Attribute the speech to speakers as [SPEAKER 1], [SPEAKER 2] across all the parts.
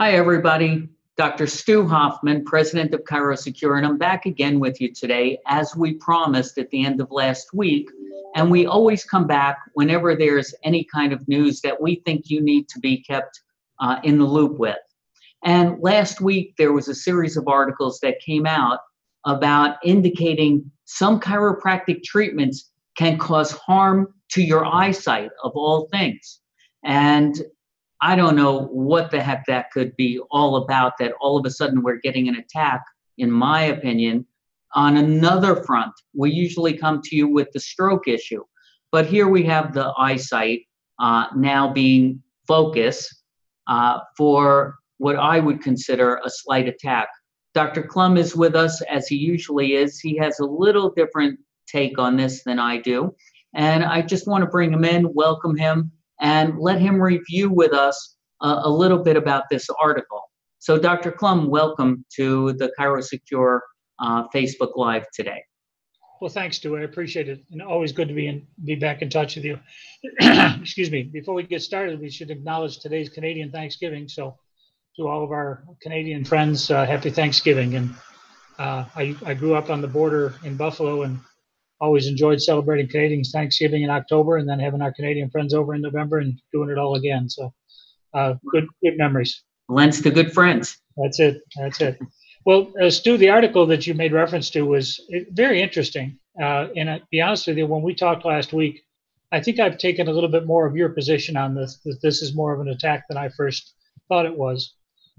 [SPEAKER 1] Hi, everybody. Dr. Stu Hoffman, president of ChiroSecure, and I'm back again with you today, as we promised at the end of last week. And we always come back whenever there's any kind of news that we think you need to be kept in the loop with. And last week, there was a series of articles that came out about indicating some chiropractic treatments can cause harm to your eyesight, of all things. And I don't know what the heck that could be all about, that all of a sudden we're getting an attack, in my opinion, on another front. We usually come to you with the stroke issue, but here we have the eyesight now being focus for what I would consider a slight attack. Dr. Clum is with us, as he usually is. He has a little different take on this than I do, and I just want to bring him in, welcome him, and let him review with us a little bit about this article. So Dr. Clum, welcome to the ChiroSecure Facebook Live today.
[SPEAKER 2] Well, thanks, Stu. I appreciate it. And always good to be back in touch with you. Excuse me. Before we get started, we should acknowledge today's Canadian Thanksgiving. So to all of our Canadian friends, happy Thanksgiving. And I grew up on the border in Buffalo and always enjoyed celebrating Canadian Thanksgiving in October, and then having our Canadian friends over in November and doing it all again. So good memories.
[SPEAKER 1] Lends to good friends.
[SPEAKER 2] That's it. Well, Stu, the article that you made reference to was very interesting. And to be honest with you, when we talked last week, I think I've taken a little bit more of your position on this, that this is more of an attack than I first thought it was.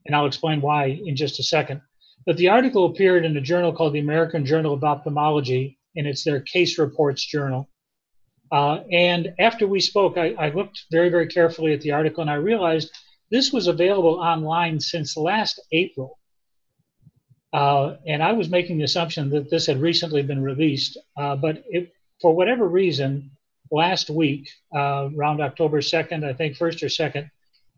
[SPEAKER 2] And I'll explain why in just a second. But the article appeared in a journal called the American Journal of Ophthalmology, and it's their case reports journal. And after we spoke, I looked very, very carefully at the article, and I realized this was available online since last April. And I was making the assumption that this had recently been released, but for whatever reason, last week, around October 2nd, I think 1st or 2nd,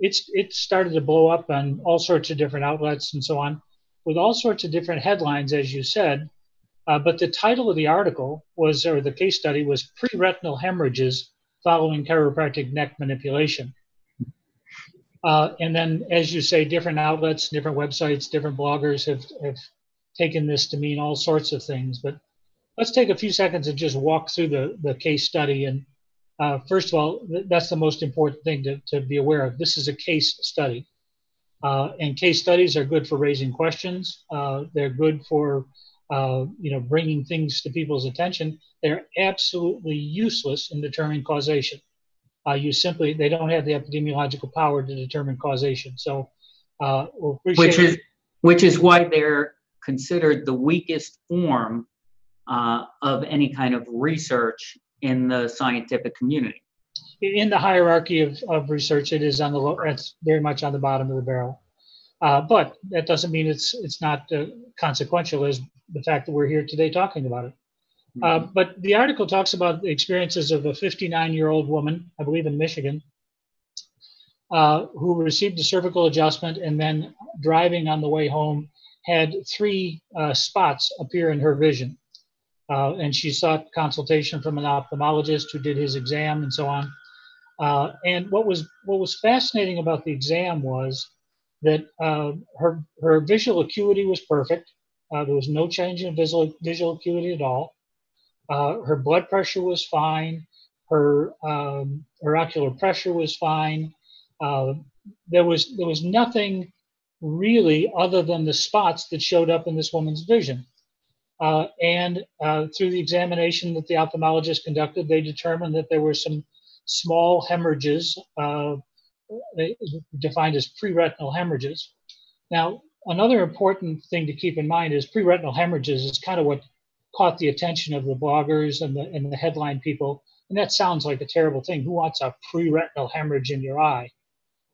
[SPEAKER 2] it started to blow up on all sorts of different outlets and so on, with all sorts of different headlines, as you said. But the title of the article was, or the case study was, Preretinal hemorrhages following chiropractic neck manipulation. And then, as you say, different outlets, different websites, different bloggers have taken this to mean all sorts of things. But let's take a few seconds and just walk through the case study. And first of all, that's the most important thing to be aware of. This is a case study. And case studies are good for raising questions. They're good for bringing things to people's attention. They're absolutely useless in determining causation. They don't have the epidemiological power to determine causation. So we'll appreciate
[SPEAKER 1] which is why they're considered the weakest form of any kind of research in the scientific community.
[SPEAKER 2] In the hierarchy of research, it is on the low. It's very much on the bottom of the barrel. But that doesn't mean it's not consequential as the fact that we're here today talking about it. But the article talks about the experiences of a 59-year-old woman, I believe in Michigan, who received a cervical adjustment and then driving on the way home had 3 spots appear in her vision. And she sought consultation from an ophthalmologist who did his exam and so on. And what was fascinating about the exam was that her visual acuity was perfect. There was no change in visual acuity at all. Her blood pressure was fine. Her ocular pressure was fine. There was nothing really other than the spots that showed up in this woman's vision. And through the examination that the ophthalmologist conducted, they determined that there were some small hemorrhages, defined as preretinal hemorrhages. Now, another important thing to keep in mind is preretinal hemorrhages is kind of what caught the attention of the bloggers and the headline people. And that sounds like a terrible thing. Who wants a preretinal hemorrhage in your eye?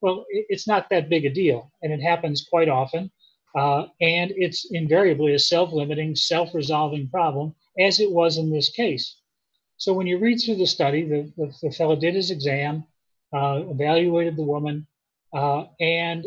[SPEAKER 2] Well, it's not that big a deal, and it happens quite often. And it's invariably a self-limiting, self-resolving problem, as it was in this case. So when you read through the study, the fellow did his exam, evaluated the woman, and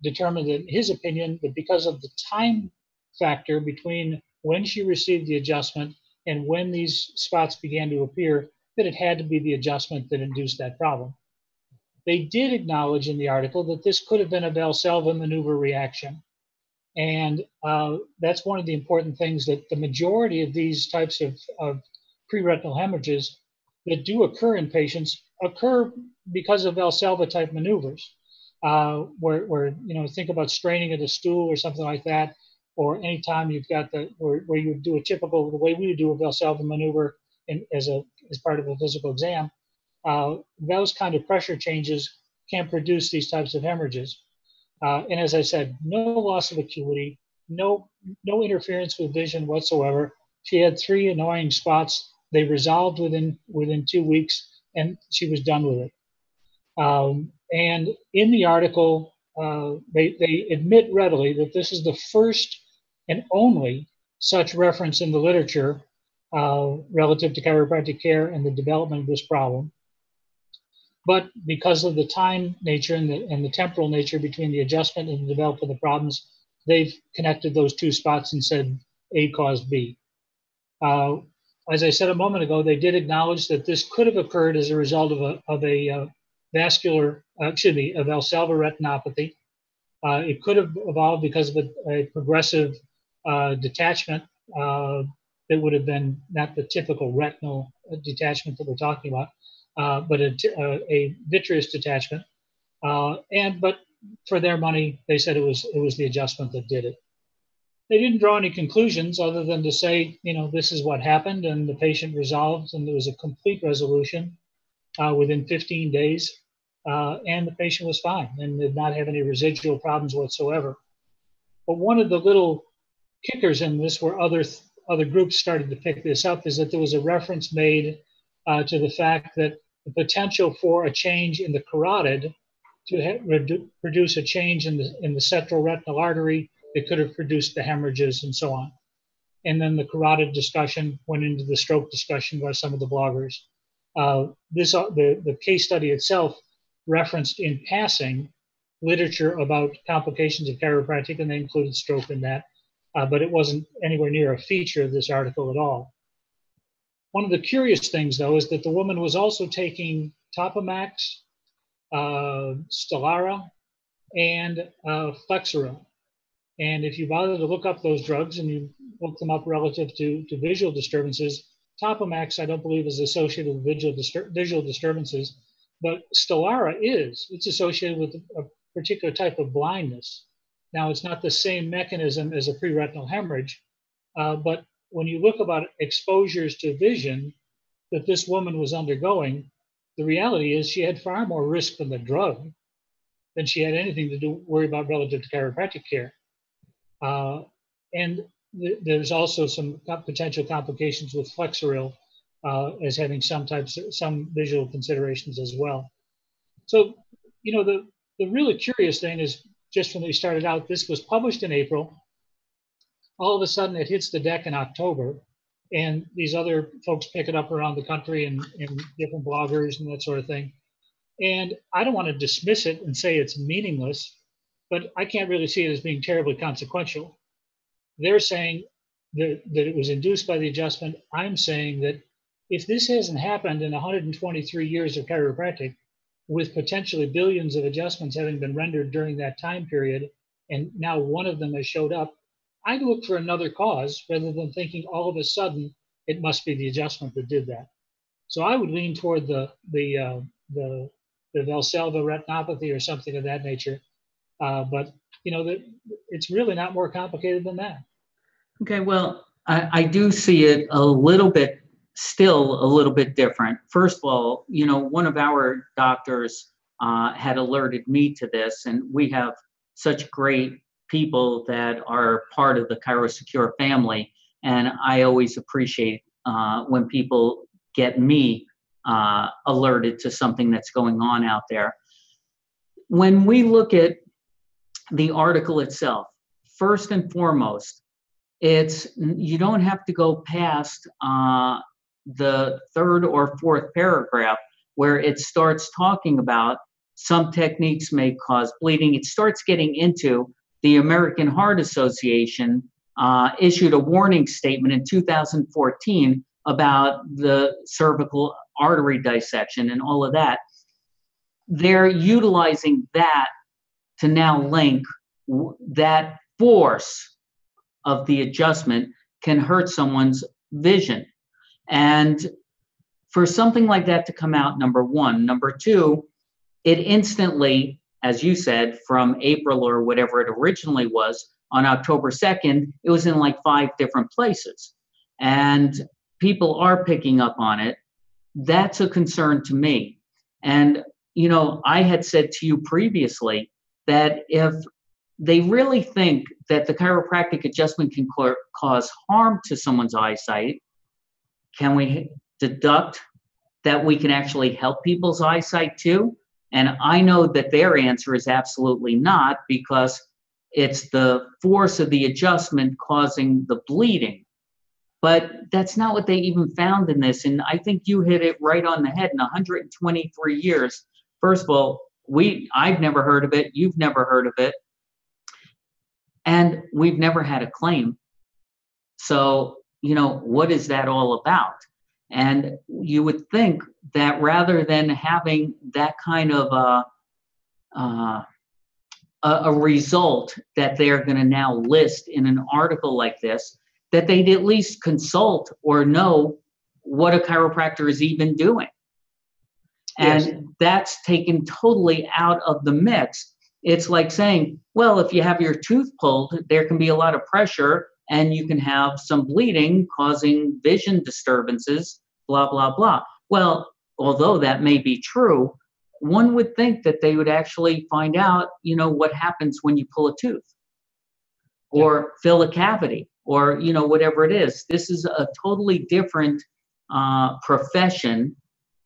[SPEAKER 2] determined that, in his opinion, that because of the time factor between when she received the adjustment and when these spots began to appear, that it had to be the adjustment that induced that problem. they did acknowledge in the article that this could have been a Valsalva maneuver reaction. And that's one of the important things, that the majority of these types of preretinal hemorrhages that do occur in patients occur because of Valsalva type maneuvers, where think about straining at a stool or something like that, or anytime you've got where you do the way we do a Valsalva maneuver as part of a physical exam, those kind of pressure changes can produce these types of hemorrhages. And as I said, no loss of acuity, no interference with vision whatsoever. She had 3 annoying spots. They resolved within 2 weeks, and she was done with it. And in the article, they admit readily that this is the first and only such reference in the literature relative to chiropractic care and the development of this problem. But because of the time nature and the temporal nature between the adjustment and the development of the problems, they've connected those 2 spots and said A caused B. As I said a moment ago, they did acknowledge that this could have occurred as a result of a Valsalva retinopathy. It could have evolved because of a progressive detachment that would have been not the typical retinal detachment that we're talking about, but a vitreous detachment. But for their money, they said it was the adjustment that did it. They didn't draw any conclusions other than to say, this is what happened, and the patient resolved, and there was a complete resolution within 15 days, and the patient was fine and did not have any residual problems whatsoever. But one of the little kickers in this, where other groups started to pick this up, is that there was a reference made to the fact that the potential for a change in the carotid to produce a change in the central retinal artery that could have produced the hemorrhages and so on. And then the carotid discussion went into the stroke discussion by some of the bloggers. The case study itself referenced in passing literature about complications of chiropractic, and they included stroke in that, but it wasn't anywhere near a feature of this article at all. One of the curious things, though, is that the woman was also taking Topamax, Stelara, and Flexeril. And if you bother to look up those drugs and you look them up relative to visual disturbances, Topamax, I don't believe, is associated with visual disturbances, but Stelara it's associated with a particular type of blindness. Now, it's not the same mechanism as a preretinal hemorrhage, but when you look about exposures to vision that this woman was undergoing, the reality is she had far more risk from the drug than she had anything to worry about relative to chiropractic care. And there's also some potential complications with Flexeril as having some visual considerations as well. So, the really curious thing is, just when we started out, this was published in April. All of a sudden, it hits the deck in October, and these other folks pick it up around the country and different bloggers and that sort of thing. And I don't want to dismiss it and say it's meaningless, but I can't really see it as being terribly consequential. They're saying that it was induced by the adjustment. I'm saying that if this hasn't happened in 123 years of chiropractic, with potentially billions of adjustments having been rendered during that time period, and now one of them has showed up, I'd look for another cause rather than thinking all of a sudden it must be the adjustment that did that. So I would lean toward the Valsalva retinopathy or something of that nature. But it's really not more complicated than that.
[SPEAKER 1] Okay, well, I do see it still a little bit different. First of all, one of our doctors had alerted me to this, and we have such great people that are part of the ChiroSecure family, and I always appreciate when people get me alerted to something that's going on out there. When we look at the article itself, first and foremost, you don't have to go past the 3rd or 4th paragraph where it starts talking about some techniques may cause bleeding. It starts getting into the American Heart Association issued a warning statement in 2014 about the cervical artery dissection and all of that. they're utilizing that to now link that force of the adjustment can hurt someone's vision. And for something like that to come out, number one. Number two, it instantly, as you said, from April or whatever it originally was, on October 2nd, it was in like 5 different places. And people are picking up on it. That's a concern to me. And, you know, I had said to you previously that if they really think that the chiropractic adjustment can cause harm to someone's eyesight, can we deduct that we can actually help people's eyesight too? And I know that their answer is absolutely not, because it's the force of the adjustment causing the bleeding. But that's not what they even found in this. And I think you hit it right on the head. In 123 years, first of all, I've never heard of it. You've never heard of it. And we've never had a claim. So, you know, what is that all about? And you would think that rather than having that kind of a result that they're going to now list in an article like this, that they'd at least consult or know what a chiropractor is even doing. And yes, that's taken totally out of the mix. It's like saying, well, if you have your tooth pulled, there can be a lot of pressure and you can have some bleeding causing vision disturbances, blah, blah, blah. Well, although that may be true, one would think that they would actually find out, you know, what happens when you pull a tooth or fill a cavity or, you know, whatever it is. This is a totally different profession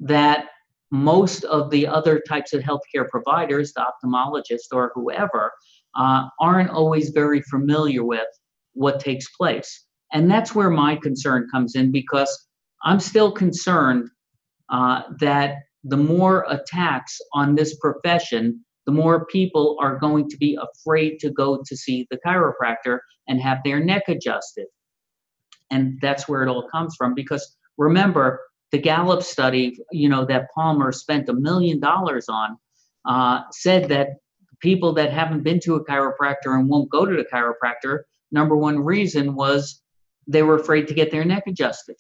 [SPEAKER 1] that most of the other types of healthcare providers, the ophthalmologist or whoever, aren't always very familiar with what takes place. And that's where my concern comes in, because I'm still concerned that the more attacks on this profession, the more people are going to be afraid to go to see the chiropractor and have their neck adjusted. And that's where it all comes from, because remember, the Gallup study, you know, that Palmer spent $1 million on, said that people that haven't been to a chiropractor and won't go to the chiropractor, number one reason was they were afraid to get their neck adjusted.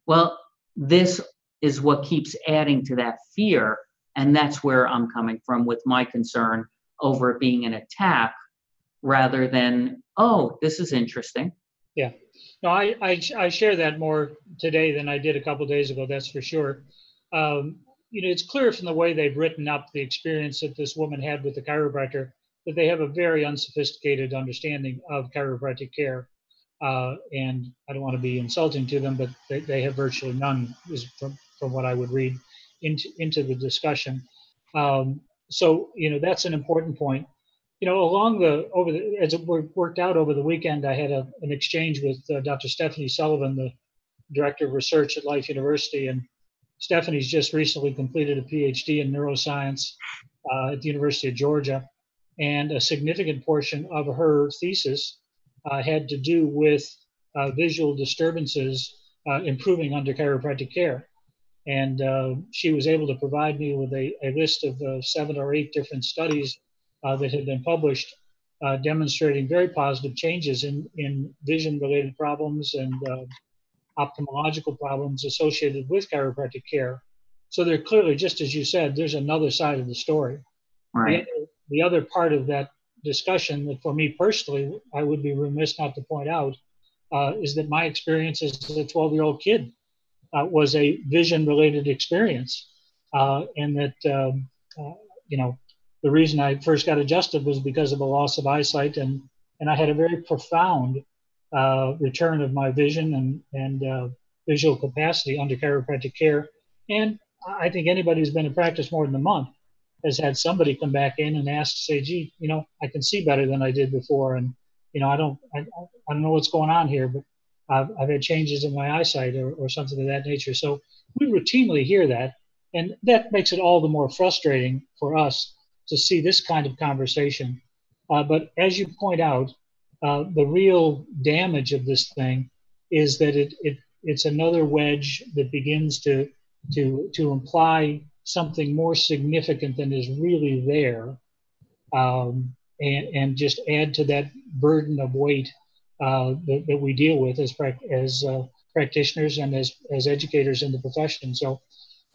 [SPEAKER 1] Well, this is what keeps adding to that fear. And that's where I'm coming from with my concern over it being an attack rather than, oh, this is interesting.
[SPEAKER 2] Yeah. No, I share that more today than I did a couple of days ago, that's for sure. You know, it's clear from the way they've written up the experience that this woman had with the chiropractor that they have a very unsophisticated understanding of chiropractic care. And I don't want to be insulting to them, but they have virtually none, is from what I would read into the discussion. So, you know, that's an important point. You know, as it worked out over the weekend, I had an exchange with Dr. Stephanie Sullivan, the director of research at Life University, and Stephanie's just recently completed a PhD in neuroscience at the University of Georgia, and a significant portion of her thesis had to do with visual disturbances improving under chiropractic care. And she was able to provide me with a list of 7 or 8 different studies that had been published demonstrating very positive changes in vision-related problems and ophthalmological problems associated with chiropractic care. So there clearly, just as you said, there's another side of the story.
[SPEAKER 1] Right.
[SPEAKER 2] The other part of that discussion that for me personally, I would be remiss not to point out, is that my experience as a 12-year-old kid was a vision-related experience. And that, you know, the reason I first got adjusted was because of a loss of eyesight, and I had a very profound return of my vision and visual capacity under chiropractic care. And I think anybody who's been in practice more than a month has had somebody come back in and ask to say, gee, you know, I can see better than I did before. And, you know, I don't know what's going on here, but I've had changes in my eyesight or something of that nature. So we routinely hear that. And that makes it all the more frustrating for us to see this kind of conversation. But as you point out, the real damage of this thing is that it's another wedge that begins to imply something more significant than is really there, and just add to that burden of weight that we deal with as practitioners and as educators in the profession. So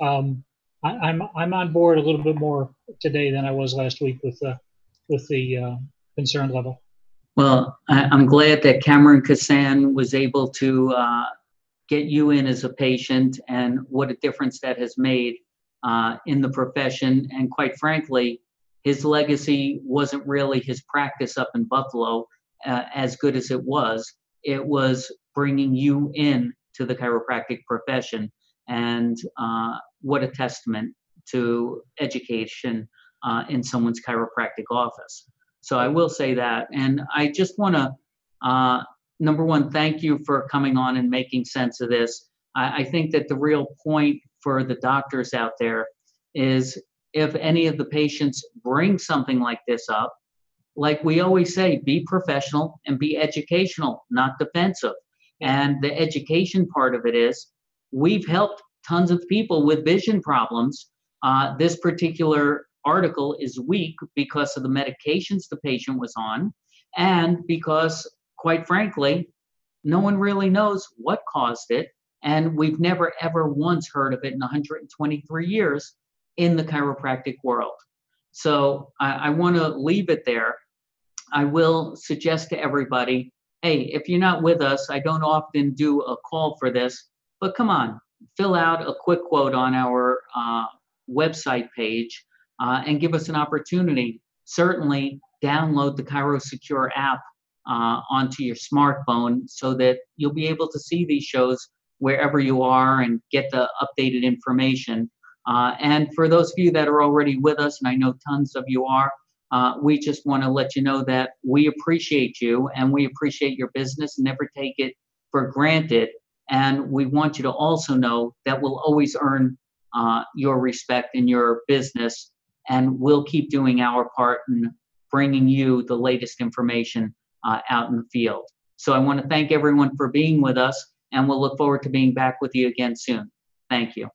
[SPEAKER 2] I'm on board a little bit more today than I was last week with the concern level.
[SPEAKER 1] Well, I'm glad that Cameron Kassan was able to get you in as a patient, and what a difference that has made in the profession. And quite frankly, his legacy wasn't really his practice up in Buffalo, as good as it was. It was bringing you in to the chiropractic profession, and what a testament to education in someone's chiropractic office. So I will say that, and I just want to, number one, thank you for coming on and making sense of this. I think that the real point for the doctors out there is, if any of the patients bring something like this up, like we always say, be professional and be educational, not defensive. And the education part of it is, we've helped tons of people with vision problems. This particular article is weak because of the medications the patient was on, and because, quite frankly, no one really knows what caused it. And we've never ever once heard of it in 123 years in the chiropractic world. So I want to leave it there. I will suggest to everybody, hey, if you're not with us, I don't often do a call for this, but come on, fill out a quick quote on our website page and give us an opportunity. Certainly download the ChiroSecure app onto your smartphone so that you'll be able to see these shows wherever you are and get the updated information. And for those of you that are already with us, and I know tons of you are, we just want to let you know that we appreciate you and we appreciate your business and never take it for granted. And we want you to also know that we'll always earn your respect in your business, and we'll keep doing our part in bringing you the latest information out in the field. So I want to thank everyone for being with us, and we'll look forward to being back with you again soon. Thank you.